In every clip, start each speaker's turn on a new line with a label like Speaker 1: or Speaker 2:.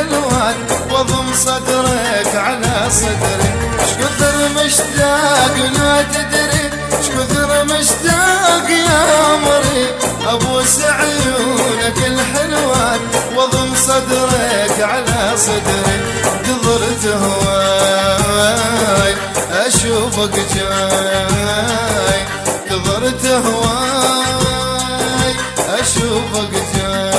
Speaker 1: الحلوات واضم صدرك على صدري. شكثر مشتاق لا تدري، شكثر مشتاق يا عمري، ابوس عيونك الحلوات واضم صدرك على صدري. قدرت هواي اشوفك جاي، قدرت هواي اشوفك جاي.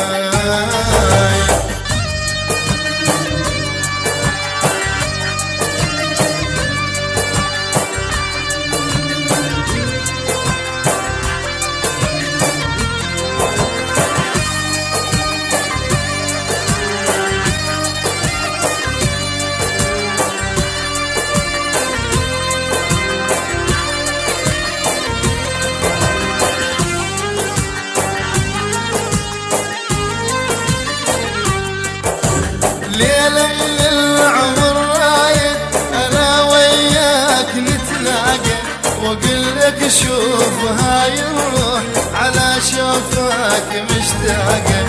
Speaker 1: ليلة من العمر رايد أنا وياك نتلاقى، وأقول شوف هاي الروح على شوفك مشتاقة.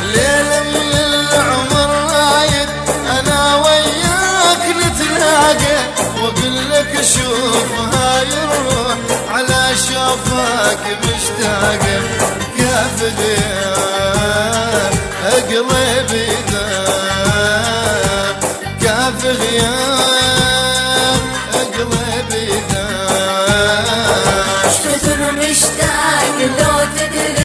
Speaker 1: ليلة من العمر رايد أنا وياك نتلاقى، وأقول شوف هاي الروح على شوفك مشتاقة. كيف غياب قلبي ذاب، كيف غياب